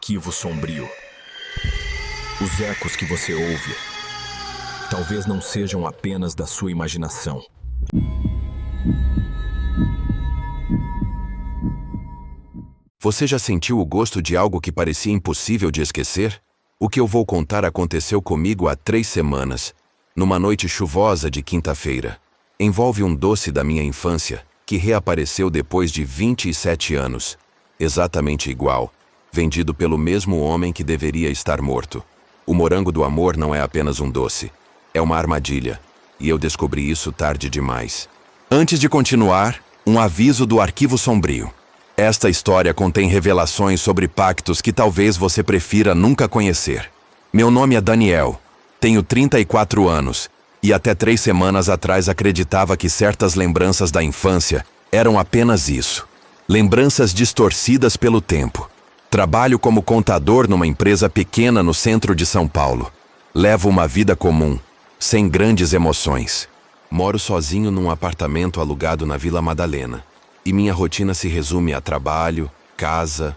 Arquivo Sombrio. Os ecos que você ouve talvez não sejam apenas da sua imaginação. Você já sentiu o gosto de algo que parecia impossível de esquecer? O que eu vou contar aconteceu comigo há 3 semanas, numa noite chuvosa de quinta-feira. Envolve um doce da minha infância, que reapareceu depois de 27 anos. Exatamente igual, vendido pelo mesmo homem que deveria estar morto. O morango do amor não é apenas um doce, é uma armadilha, e eu descobri isso tarde demais. Antes de continuar, um aviso do Arquivo Sombrio. Esta história contém revelações sobre pactos que talvez você prefira nunca conhecer. Meu nome é Daniel, tenho 34 anos, e até 3 semanas atrás acreditava que certas lembranças da infância eram apenas isso. Lembranças distorcidas pelo tempo. Trabalho como contador numa empresa pequena no centro de São Paulo. Levo uma vida comum, sem grandes emoções. Moro sozinho num apartamento alugado na Vila Madalena. E minha rotina se resume a trabalho, casa.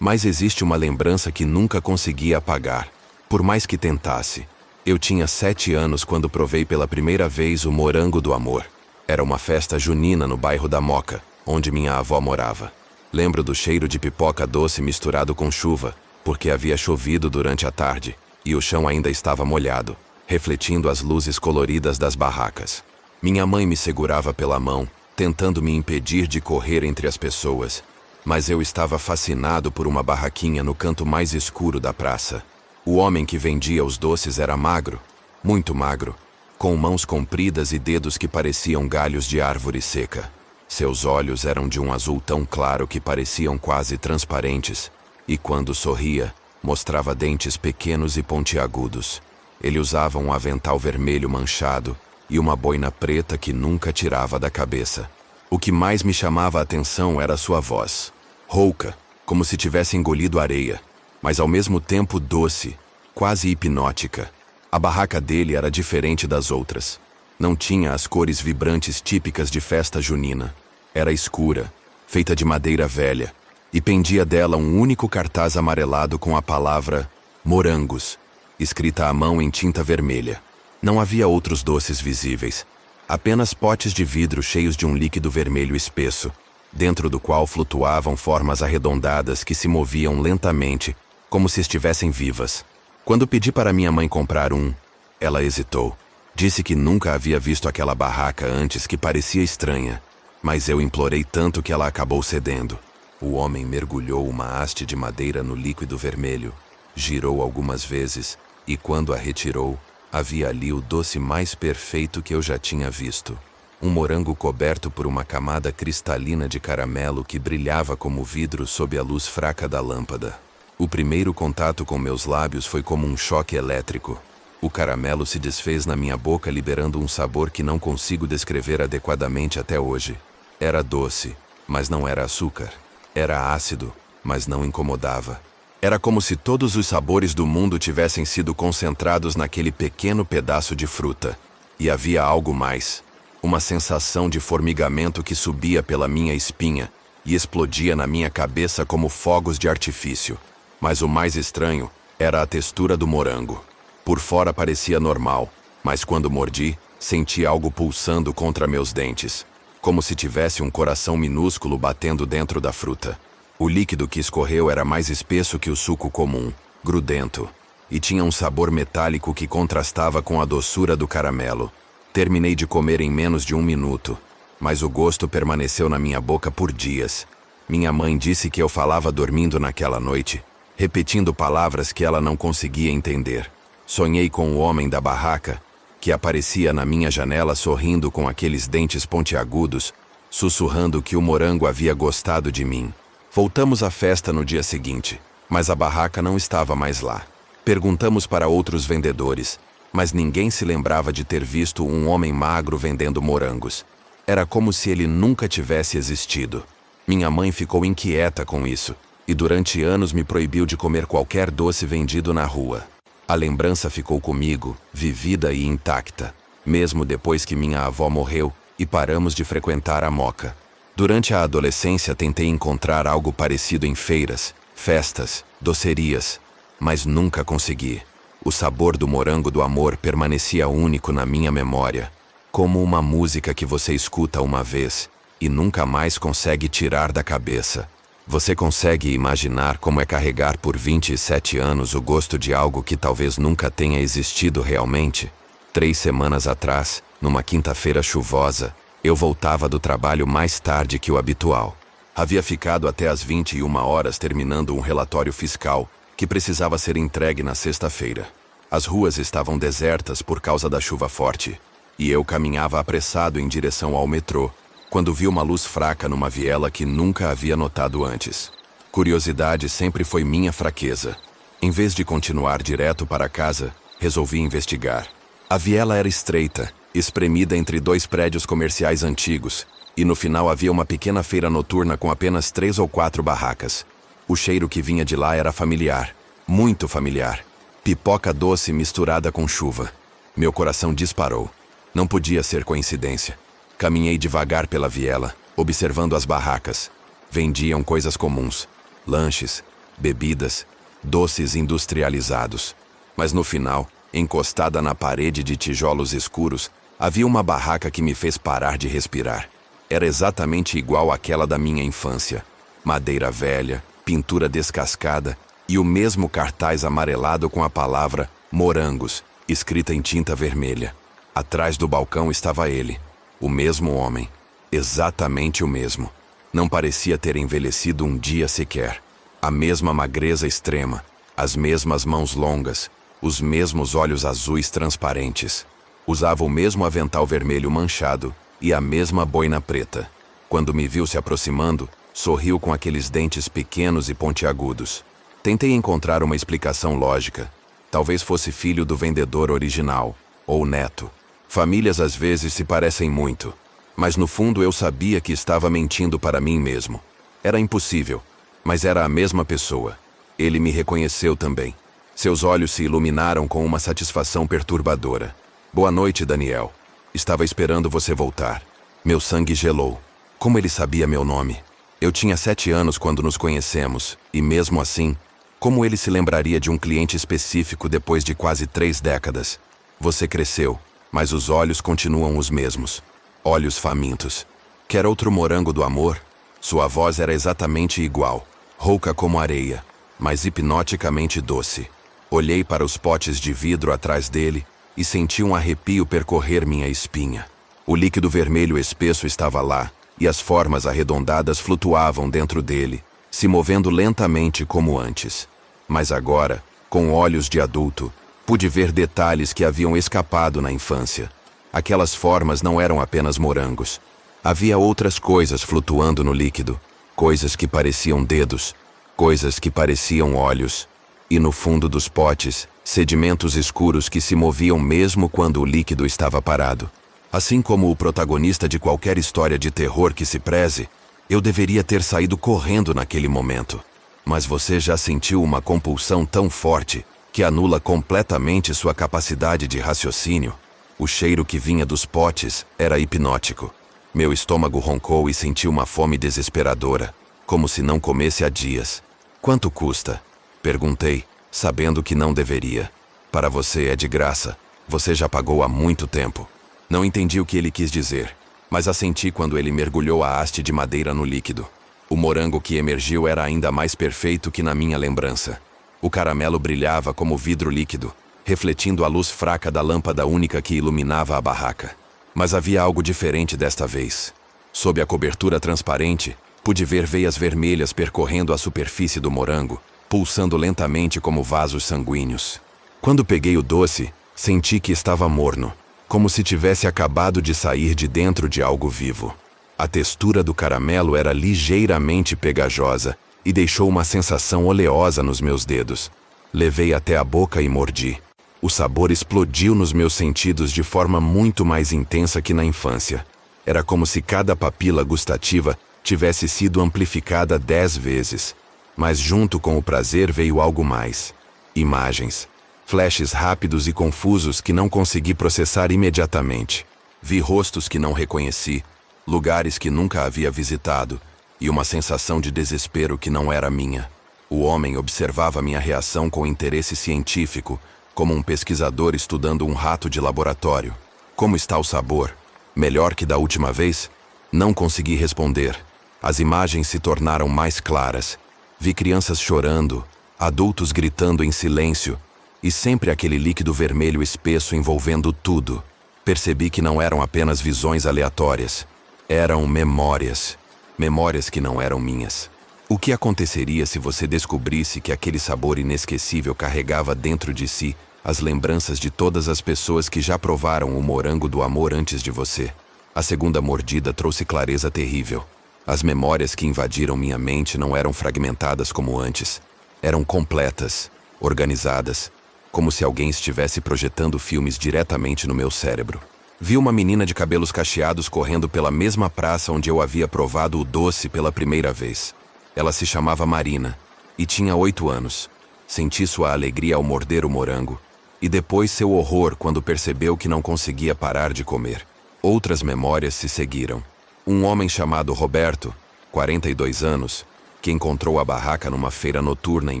Mas existe uma lembrança que nunca consegui apagar, por mais que tentasse. Eu tinha 7 anos quando provei pela primeira vez o morango do amor. Era uma festa junina no bairro da Moca, onde minha avó morava. Lembro do cheiro de pipoca doce misturado com chuva, porque havia chovido durante a tarde, e o chão ainda estava molhado, refletindo as luzes coloridas das barracas. Minha mãe me segurava pela mão, tentando me impedir de correr entre as pessoas, mas eu estava fascinado por uma barraquinha no canto mais escuro da praça. O homem que vendia os doces era magro, muito magro, com mãos compridas e dedos que pareciam galhos de árvore seca. Seus olhos eram de um azul tão claro que pareciam quase transparentes, e quando sorria, mostrava dentes pequenos e pontiagudos. Ele usava um avental vermelho manchado e uma boina preta que nunca tirava da cabeça. O que mais me chamava a atenção era sua voz, rouca, como se tivesse engolido areia, mas ao mesmo tempo doce, quase hipnótica. A barraca dele era diferente das outras. Não tinha as cores vibrantes típicas de festa junina. Era escura, feita de madeira velha, e pendia dela um único cartaz amarelado com a palavra Morangos, escrita à mão em tinta vermelha. Não havia outros doces visíveis, apenas potes de vidro cheios de um líquido vermelho espesso, dentro do qual flutuavam formas arredondadas que se moviam lentamente, como se estivessem vivas. Quando pedi para minha mãe comprar um, ela hesitou. Disse que nunca havia visto aquela barraca antes, que parecia estranha, mas eu implorei tanto que ela acabou cedendo. O homem mergulhou uma haste de madeira no líquido vermelho, girou algumas vezes, e quando a retirou, havia ali o doce mais perfeito que eu já tinha visto. Um morango coberto por uma camada cristalina de caramelo que brilhava como vidro sob a luz fraca da lâmpada. O primeiro contato com meus lábios foi como um choque elétrico. O caramelo se desfez na minha boca, liberando um sabor que não consigo descrever adequadamente até hoje. Era doce, mas não era açúcar. Era ácido, mas não incomodava. Era como se todos os sabores do mundo tivessem sido concentrados naquele pequeno pedaço de fruta. E havia algo mais. Uma sensação de formigamento que subia pela minha espinha e explodia na minha cabeça como fogos de artifício. Mas o mais estranho era a textura do morango. Por fora parecia normal, mas quando mordi, senti algo pulsando contra meus dentes, como se tivesse um coração minúsculo batendo dentro da fruta. O líquido que escorreu era mais espesso que o suco comum, grudento, e tinha um sabor metálico que contrastava com a doçura do caramelo. Terminei de comer em menos de 1 minuto, mas o gosto permaneceu na minha boca por dias. Minha mãe disse que eu falava dormindo naquela noite, repetindo palavras que ela não conseguia entender. Sonhei com o homem da barraca, que aparecia na minha janela sorrindo com aqueles dentes pontiagudos, sussurrando que o morango havia gostado de mim. Voltamos à festa no dia seguinte, mas a barraca não estava mais lá. Perguntamos para outros vendedores, mas ninguém se lembrava de ter visto um homem magro vendendo morangos. Era como se ele nunca tivesse existido. Minha mãe ficou inquieta com isso, e durante anos me proibiu de comer qualquer doce vendido na rua. A lembrança ficou comigo, vivida e intacta, mesmo depois que minha avó morreu e paramos de frequentar a Moca. Durante a adolescência tentei encontrar algo parecido em feiras, festas, docerias, mas nunca consegui. O sabor do morango do amor permanecia único na minha memória, como uma música que você escuta uma vez e nunca mais consegue tirar da cabeça. Você consegue imaginar como é carregar por 27 anos o gosto de algo que talvez nunca tenha existido realmente? 3 semanas atrás, numa quinta-feira chuvosa, eu voltava do trabalho mais tarde que o habitual. Havia ficado até às 21 horas terminando um relatório fiscal que precisava ser entregue na sexta-feira. As ruas estavam desertas por causa da chuva forte, e eu caminhava apressado em direção ao metrô, quando vi uma luz fraca numa viela que nunca havia notado antes. Curiosidade sempre foi minha fraqueza. Em vez de continuar direto para casa, resolvi investigar. A viela era estreita, espremida entre 2 prédios comerciais antigos, e no final havia uma pequena feira noturna com apenas 3 ou 4 barracas. O cheiro que vinha de lá era familiar, muito familiar. Pipoca doce misturada com chuva. Meu coração disparou. Não podia ser coincidência. Caminhei devagar pela viela, observando as barracas. Vendiam coisas comuns: lanches, bebidas, doces industrializados. Mas no final, encostada na parede de tijolos escuros, havia uma barraca que me fez parar de respirar. Era exatamente igual àquela da minha infância. Madeira velha, pintura descascada e o mesmo cartaz amarelado com a palavra Morangos, escrita em tinta vermelha. Atrás do balcão estava ele, o mesmo homem, exatamente o mesmo. Não parecia ter envelhecido um dia sequer. A mesma magreza extrema, as mesmas mãos longas, os mesmos olhos azuis transparentes. Usava o mesmo avental vermelho manchado e a mesma boina preta. Quando me viu se aproximando, sorriu com aqueles dentes pequenos e pontiagudos. Tentei encontrar uma explicação lógica. Talvez fosse filho do vendedor original, ou neto. Famílias às vezes se parecem muito, mas no fundo eu sabia que estava mentindo para mim mesmo. Era impossível, mas era a mesma pessoa. Ele me reconheceu também. Seus olhos se iluminaram com uma satisfação perturbadora. Boa noite, Daniel. Estava esperando você voltar. Meu sangue gelou. Como ele sabia meu nome? Eu tinha 7 anos quando nos conhecemos, e mesmo assim, como ele se lembraria de um cliente específico depois de quase 3 décadas? Você cresceu, mas os olhos continuam os mesmos. Olhos famintos. Quer outro morango do amor? Sua voz era exatamente igual, rouca como areia, mas hipnoticamente doce. Olhei para os potes de vidro atrás dele e senti um arrepio percorrer minha espinha. O líquido vermelho espesso estava lá, e as formas arredondadas flutuavam dentro dele, se movendo lentamente como antes. Mas agora, com olhos de adulto, pude ver detalhes que haviam escapado na infância. Aquelas formas não eram apenas morangos. Havia outras coisas flutuando no líquido, coisas que pareciam dedos, coisas que pareciam olhos. E no fundo dos potes, sedimentos escuros que se moviam mesmo quando o líquido estava parado. Assim como o protagonista de qualquer história de terror que se preze, eu deveria ter saído correndo naquele momento. Mas você já sentiu uma compulsão tão forte que anula completamente sua capacidade de raciocínio? O cheiro que vinha dos potes era hipnótico. Meu estômago roncou e senti uma fome desesperadora, como se não comesse há dias. Quanto custa? Perguntei, sabendo que não deveria. Para você é de graça. Você já pagou há muito tempo. Não entendi o que ele quis dizer, mas assenti quando ele mergulhou a haste de madeira no líquido. O morango que emergiu era ainda mais perfeito que na minha lembrança. O caramelo brilhava como vidro líquido, refletindo a luz fraca da lâmpada única que iluminava a barraca. Mas havia algo diferente desta vez. Sob a cobertura transparente, pude ver veias vermelhas percorrendo a superfície do morango, pulsando lentamente como vasos sanguíneos. Quando peguei o doce, senti que estava morno, como se tivesse acabado de sair de dentro de algo vivo. A textura do caramelo era ligeiramente pegajosa e deixou uma sensação oleosa nos meus dedos. Levei até a boca e mordi. O sabor explodiu nos meus sentidos de forma muito mais intensa que na infância. Era como se cada papila gustativa tivesse sido amplificada 10 vezes. Mas junto com o prazer veio algo mais. Imagens. Flashes rápidos e confusos que não consegui processar imediatamente. Vi rostos que não reconheci, lugares que nunca havia visitado e uma sensação de desespero que não era minha. O homem observava minha reação com interesse científico, como um pesquisador estudando um rato de laboratório. Como está o sabor? Melhor que da última vez? Não consegui responder. As imagens se tornaram mais claras. Vi crianças chorando, adultos gritando em silêncio, e sempre aquele líquido vermelho espesso envolvendo tudo. Percebi que não eram apenas visões aleatórias. Eram memórias. Memórias que não eram minhas. O que aconteceria se você descobrisse que aquele sabor inesquecível carregava dentro de si as lembranças de todas as pessoas que já provaram o morango do amor antes de você? A segunda mordida trouxe clareza terrível. As memórias que invadiram minha mente não eram fragmentadas como antes. Eram completas, organizadas, como se alguém estivesse projetando filmes diretamente no meu cérebro. Vi uma menina de cabelos cacheados correndo pela mesma praça onde eu havia provado o doce pela primeira vez. Ela se chamava Marina e tinha 8 anos. Senti sua alegria ao morder o morango e depois seu horror quando percebeu que não conseguia parar de comer. Outras memórias se seguiram. Um homem chamado Roberto, 42 anos, que encontrou a barraca numa feira noturna em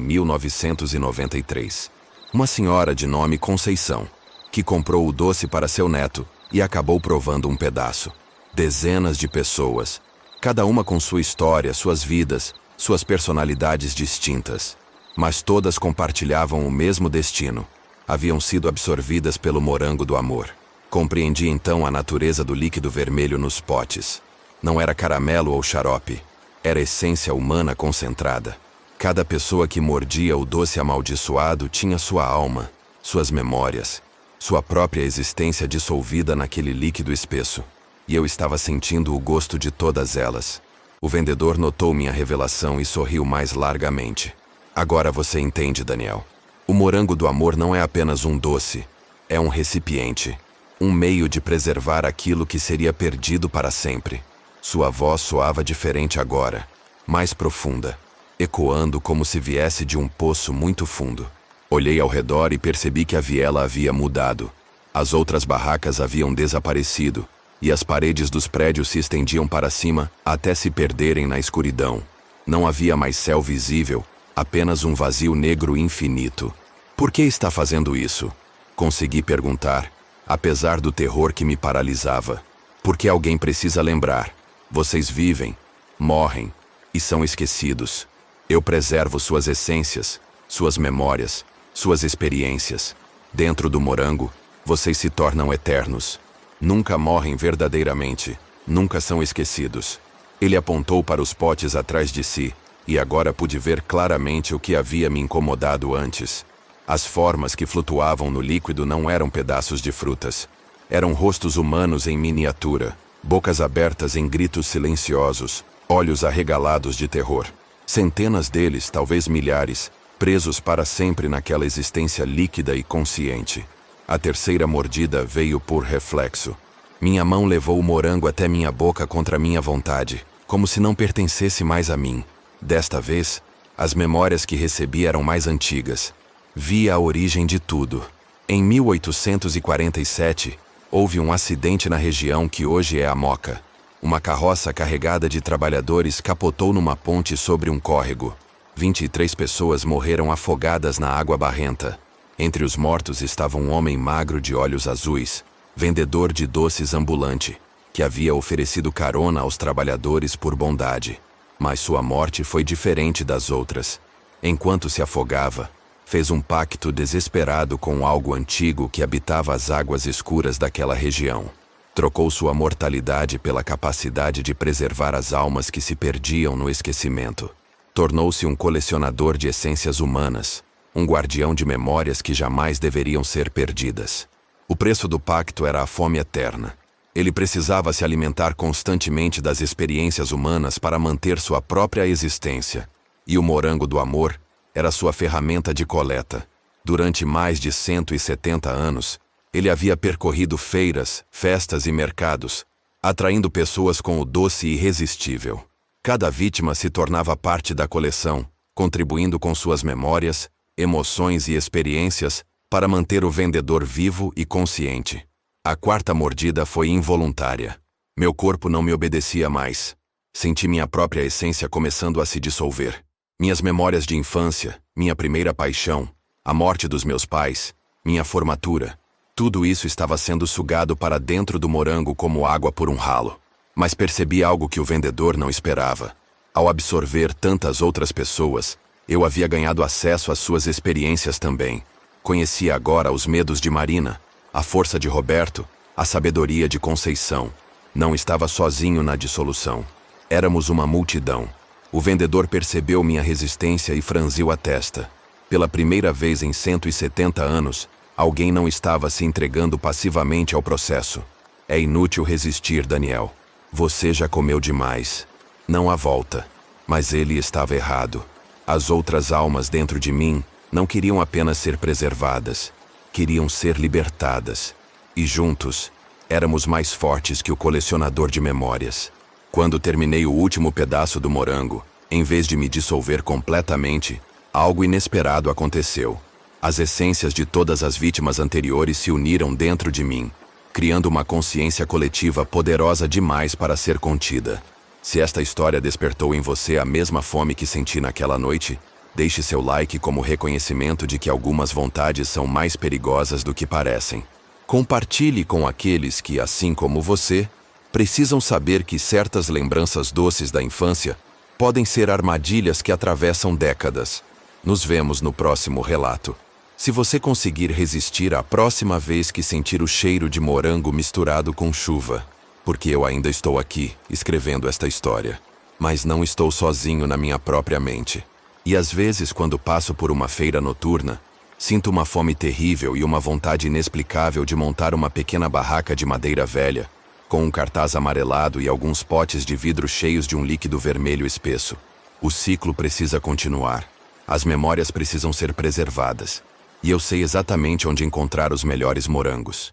1993. Uma senhora de nome Conceição, que comprou o doce para seu neto e acabou provando um pedaço. Dezenas de pessoas, cada uma com sua história, suas vidas, suas personalidades distintas, mas todas compartilhavam o mesmo destino. Haviam sido absorvidas pelo morango do amor. Compreendi então a natureza do líquido vermelho nos potes. Não era caramelo ou xarope, era essência humana concentrada. Cada pessoa que mordia o doce amaldiçoado tinha sua alma, suas memórias, sua própria existência dissolvida naquele líquido espesso. E eu estava sentindo o gosto de todas elas. O vendedor notou minha revelação e sorriu mais largamente. Agora você entende, Daniel. O morango do amor não é apenas um doce, é um recipiente, um meio de preservar aquilo que seria perdido para sempre. Sua voz soava diferente agora, mais profunda, ecoando como se viesse de um poço muito fundo. Olhei ao redor e percebi que a viela havia mudado. As outras barracas haviam desaparecido, e as paredes dos prédios se estendiam para cima até se perderem na escuridão. Não havia mais céu visível, apenas um vazio negro infinito. Por que está fazendo isso? Consegui perguntar, apesar do terror que me paralisava. Porque alguém precisa lembrar. Vocês vivem, morrem e são esquecidos. Eu preservo suas essências, suas memórias, suas experiências. Dentro do morango, vocês se tornam eternos. Nunca morrem verdadeiramente, nunca são esquecidos. Ele apontou para os potes atrás de si, e agora pude ver claramente o que havia me incomodado antes. As formas que flutuavam no líquido não eram pedaços de frutas. Eram rostos humanos em miniatura, bocas abertas em gritos silenciosos, olhos arregalados de terror. Centenas deles, talvez milhares, presos para sempre naquela existência líquida e consciente. A terceira mordida veio por reflexo. Minha mão levou o morango até minha boca contra minha vontade, como se não pertencesse mais a mim. Desta vez, as memórias que recebi eram mais antigas. Vi a origem de tudo. Em 1847, houve um acidente na região que hoje é a Moca. Uma carroça carregada de trabalhadores capotou numa ponte sobre um córrego. 23 pessoas morreram afogadas na água barrenta. Entre os mortos estava um homem magro de olhos azuis, vendedor de doces ambulante, que havia oferecido carona aos trabalhadores por bondade. Mas sua morte foi diferente das outras. Enquanto se afogava, fez um pacto desesperado com algo antigo que habitava as águas escuras daquela região. Trocou sua mortalidade pela capacidade de preservar as almas que se perdiam no esquecimento. Tornou-se um colecionador de essências humanas, um guardião de memórias que jamais deveriam ser perdidas. O preço do pacto era a fome eterna. Ele precisava se alimentar constantemente das experiências humanas para manter sua própria existência. E o morango do amor era sua ferramenta de coleta. Durante mais de 170 anos, ele havia percorrido feiras, festas e mercados, atraindo pessoas com o doce irresistível. Cada vítima se tornava parte da coleção, contribuindo com suas memórias, emoções e experiências para manter o vendedor vivo e consciente. A quarta mordida foi involuntária. Meu corpo não me obedecia mais. Senti minha própria essência começando a se dissolver. Minhas memórias de infância, minha primeira paixão, a morte dos meus pais, minha formatura. Tudo isso estava sendo sugado para dentro do morango como água por um ralo. Mas percebi algo que o vendedor não esperava. Ao absorver tantas outras pessoas, eu havia ganhado acesso às suas experiências também. Conhecia agora os medos de Marina, a força de Roberto, a sabedoria de Conceição. Não estava sozinho na dissolução. Éramos uma multidão. O vendedor percebeu minha resistência e franziu a testa. Pela primeira vez em 170 anos, alguém não estava se entregando passivamente ao processo. É inútil resistir, Daniel. Você já comeu demais. Não há volta. Mas ele estava errado. As outras almas dentro de mim não queriam apenas ser preservadas. Queriam ser libertadas. E juntos, éramos mais fortes que o colecionador de memórias. Quando terminei o último pedaço do morango, em vez de me dissolver completamente, algo inesperado aconteceu. As essências de todas as vítimas anteriores se uniram dentro de mim, criando uma consciência coletiva poderosa demais para ser contida. Se esta história despertou em você a mesma fome que senti naquela noite, deixe seu like como reconhecimento de que algumas vontades são mais perigosas do que parecem. Compartilhe com aqueles que, assim como você, precisam saber que certas lembranças doces da infância podem ser armadilhas que atravessam décadas. Nos vemos no próximo relato. Se você conseguir resistir à próxima vez que sentir o cheiro de morango misturado com chuva, porque eu ainda estou aqui, escrevendo esta história. Mas não estou sozinho na minha própria mente. E às vezes, quando passo por uma feira noturna, sinto uma fome terrível e uma vontade inexplicável de montar uma pequena barraca de madeira velha, com um cartaz amarelado e alguns potes de vidro cheios de um líquido vermelho espesso. O ciclo precisa continuar. As memórias precisam ser preservadas. E eu sei exatamente onde encontrar os melhores morangos.